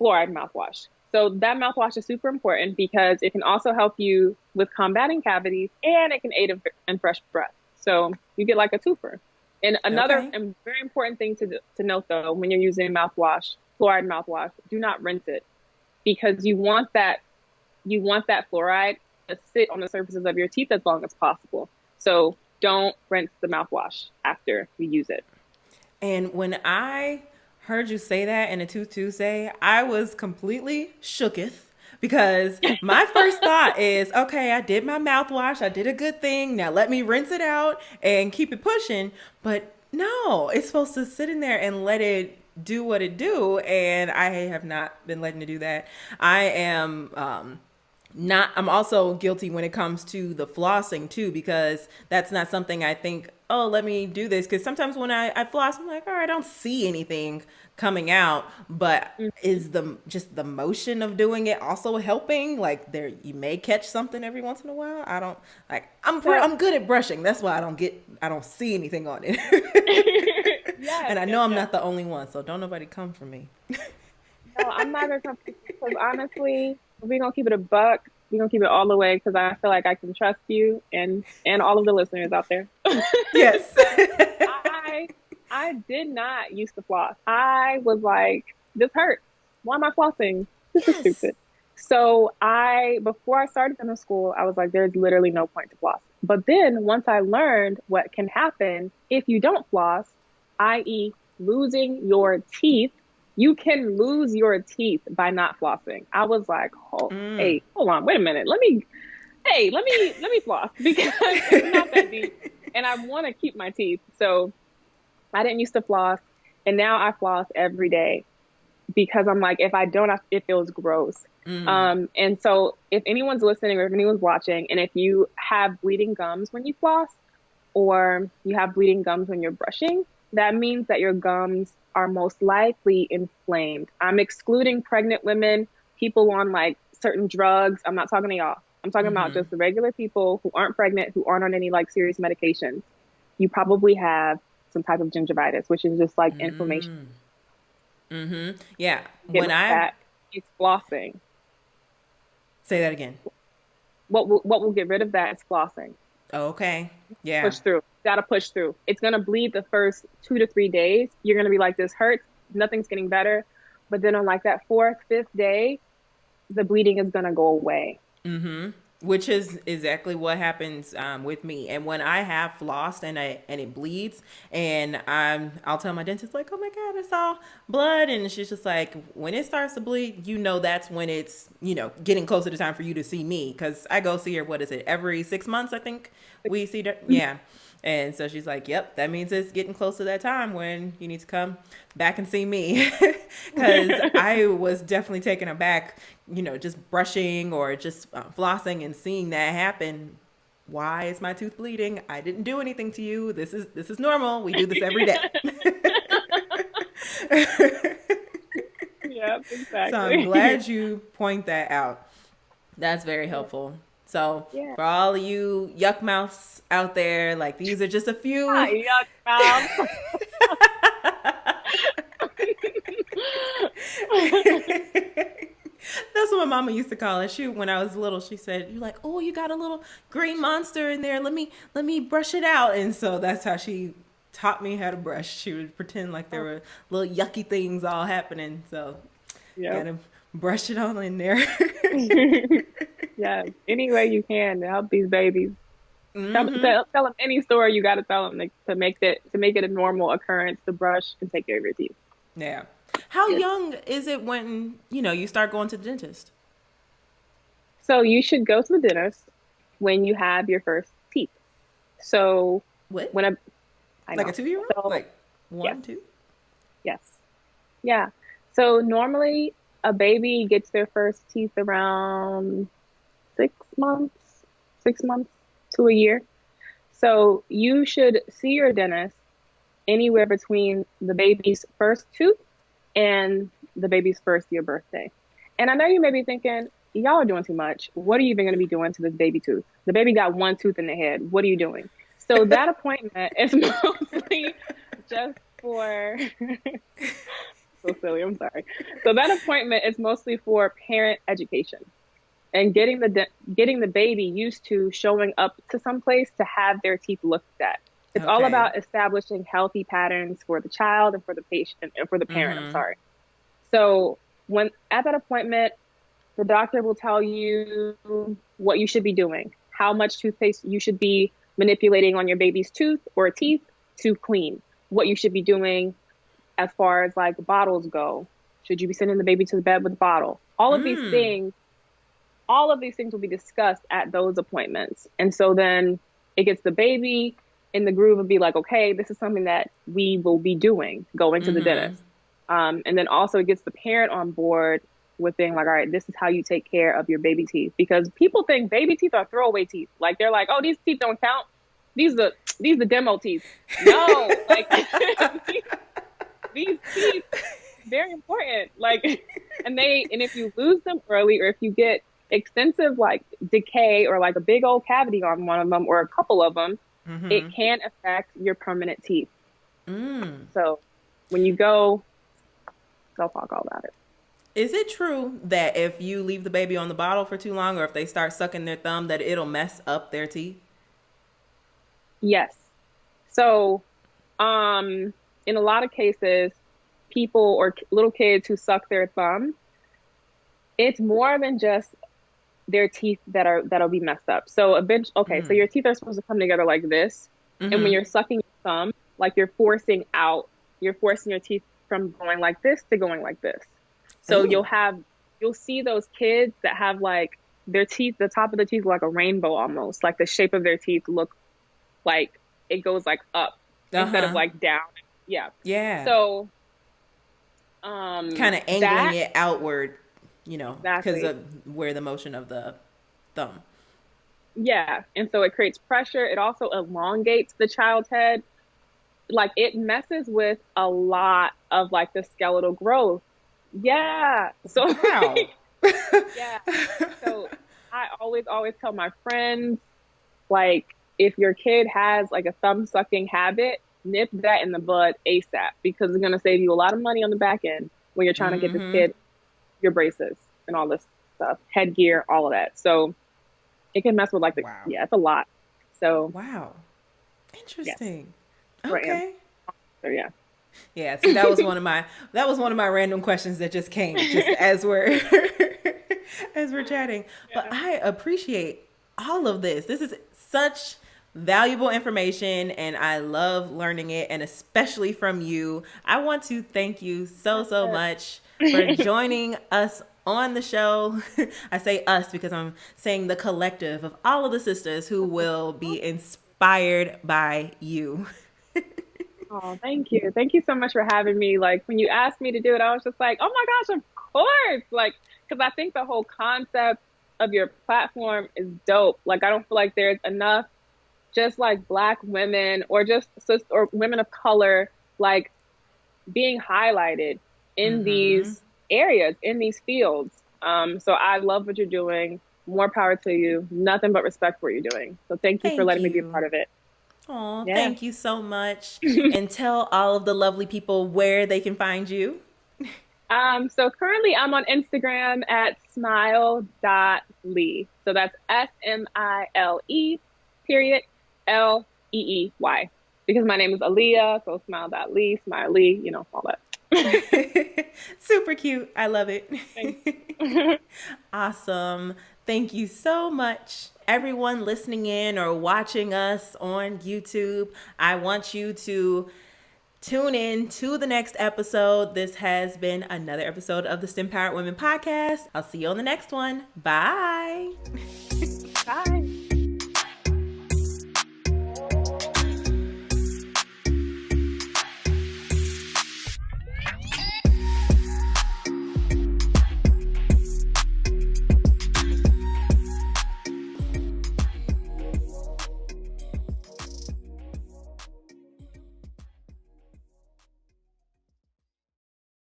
B: fluoride mouthwash. So that mouthwash is super important because it can also help you with combating cavities, and it can aid in fresh breath. So you get like a twofer. And another and very important thing to note though, when you're using mouthwash, fluoride mouthwash, do not rinse it, because you want that fluoride to sit on the surfaces of your teeth as long as possible. So don't rinse the mouthwash after you use it.
A: And when I heard you say that in a Tooth Tuesday, I was completely shooketh, because my first thought is, okay, I did my mouthwash. I did a good thing. Now let me rinse it out and keep it pushing. But no, it's supposed to sit in there and let it do what it do. And I have not been letting it do that. I am I'm also guilty when it comes to the flossing too, because that's not something I think, oh, let me do this. Because sometimes when I floss, I'm like, all right, I don't see anything coming out, but is just the motion of doing it also helping? Like there, you may catch something every once in a while. I don't like, I'm good at brushing. That's why I don't see anything on it.
B: Yes,
A: And I know I'm not the only one, so don't nobody come for me.
B: No, I'm not gonna come because honestly, we're gonna keep it a buck. We're gonna keep it all the way because I feel like I can trust you and all of the listeners out there.
A: Yes.
B: I did not used to floss. I was like, this hurts. Why am I flossing? This is stupid. So before I started dental school, I was like, there's literally no point to floss. But then once I learned what can happen if you don't floss, i.e. losing your teeth, you can lose your teeth by not flossing. I was like, hey, hold on, wait a minute. Let me floss because it's not that deep. And I want to keep my teeth. So I didn't used to floss. And now I floss every day because I'm like, if I don't, it feels gross. And so if anyone's listening or if anyone's watching, and if you have bleeding gums when you floss or you have bleeding gums when you're brushing, that means that your gums are most likely inflamed. I'm excluding pregnant women, people on like certain drugs. I'm not talking to y'all. I'm talking about just the regular people who aren't pregnant, who aren't on any like serious medications. You probably have some type of gingivitis, which is just like inflammation.
A: Yeah.
B: It's flossing.
A: Say that again.
B: What will get rid of that is flossing.
A: Okay. Yeah.
B: Push through. Gotta push through. It's gonna bleed the first 2 to 3 days. You're gonna be like, this hurts. Nothing's getting better. But then on like that 4th, 5th day, the bleeding is gonna go away.
A: Which is exactly what happens with me. And when I have flossed and it bleeds, and I'll tell my dentist like, oh my God, it's all blood, and she's just like, when it starts to bleed, that's when it's getting closer to time for you to see me, because I go see her. What is it? Every 6 months, I think we see her. Yeah. And so she's like, yep, that means it's getting close to that time when you need to come back and see me. Because I was definitely taken aback, just brushing or just flossing and seeing that happen. Why is my tooth bleeding? I didn't do anything to you. This is normal. We do this every day.
B: Yep, exactly.
A: So I'm glad you point that out. That's very helpful. So for all of you yuck mouths out there, like these are just a few.
B: Yuck mouths.
A: That's what my mama used to call it. When I was little, she said, "You're like, oh, you got a little green monster in there. Let me brush it out." And so that's how she taught me how to brush. She would pretend like there were little yucky things all happening. So gotta brush it all in there.
B: Yes, any way you can to help these babies. Tell them any story you got to tell them to make it a normal occurrence to brush and take care of your teeth.
A: Yeah. How young is it when you start going to the dentist?
B: So you should go to the dentist when you have your first teeth. So
A: what?
B: When I
A: like a 2-year-old,
B: so,
A: like 1, 2.
B: Yes. Yeah. So normally a baby gets their first teeth around 6 months to a year. So you should see your dentist anywhere between the baby's first tooth and the baby's first year birthday. And I know you may be thinking, y'all are doing too much. What are you even going to be doing to this baby tooth? The baby got one tooth in the head. What are you doing? So that appointment is mostly just for so silly, I'm sorry. So that appointment is mostly for parent education and getting the baby used to showing up to some place to have their teeth looked at. It's all about establishing healthy patterns for the child and for the patient and for the parent. I'm sorry. So when at that appointment, the doctor will tell you what you should be doing, how much toothpaste you should be manipulating on your baby's tooth or teeth to clean, what you should be doing as far as like bottles go. Should you be sending the baby to the bed with a bottle? All of these things will be discussed at those appointments. And so then it gets the baby in the groove and be like, okay, this is something that we will be doing, going to the dentist. And then also it gets the parent on board with being like, all right, this is how you take care of your baby teeth. Because people think baby teeth are throwaway teeth. Like, they're like, oh, these teeth don't count. These the demo teeth. No, like these teeth, very important. Like, and if you lose them early, or if you get extensive like decay or like a big old cavity on one of them or a couple of them, it can affect your permanent teeth. So when you go, they'll talk all about it.
A: Is it true that if you leave the baby on the bottle for too long, or if they start sucking their thumb, that it'll mess up their teeth?
B: Yes. So, in a lot of cases, people or little kids who suck their thumb, it's more than just their teeth that'll be messed up. So so your teeth are supposed to come together like this, and when you're sucking your thumb, like you're forcing your teeth from going like this to going like this. So you'll see those kids that have like their teeth, the top of the teeth, like a rainbow almost, like the shape of their teeth look like it goes like up instead of like down. Yeah. So,
A: kind of angling it outward,
B: exactly,
A: because of where the motion of the thumb.
B: Yeah. And so it creates pressure. It also elongates the child's head. Like, it messes with a lot of like the skeletal growth. Yeah. So,
A: wow.
B: yeah. So I always tell my friends, like, if your kid has like a thumb sucking habit, nip that in the bud ASAP, because it's going to save you a lot of money on the back end when you're trying to get this kid your braces and all this stuff, headgear, all of that. So it can mess with like it's a lot. So
A: wow, interesting.
B: Yes.
A: Okay.
B: So yeah.
A: Yeah, so that was one of my random questions that just came just as we're chatting. Yeah. But I appreciate all of this. This is such valuable information, and I love learning it, and especially from you. I want to thank you so much for joining us on the show. I say us because I'm saying the collective of all of the sisters who will be inspired by you.
B: Oh, thank you. Thank you so much for having me. Like, when you asked me to do it, I was just like, oh my gosh, of course. Like, because I think the whole concept of your platform is dope. Like, I don't feel like there's enough just like Black women or women of color, like, being highlighted in these areas, in these fields. So I love what you're doing. More power to you. Nothing but respect for what you're doing. So thank you for letting me be a part of it.
A: Oh, thank you so much. And tell all of the lovely people where they can find you.
B: So currently I'm on Instagram at smile.lee. So that's SMILE _LEEY. Because my name is Aaleeyah, so smile.lee, smiley, all that.
A: Super cute. I love it.
B: Thanks.
A: Awesome. Thank you so much. Everyone listening in or watching us on YouTube, I want you to tune in to the next episode. This has been another episode of the STEMpowered Women Podcast. I'll see you on the next one. Bye.
B: Bye.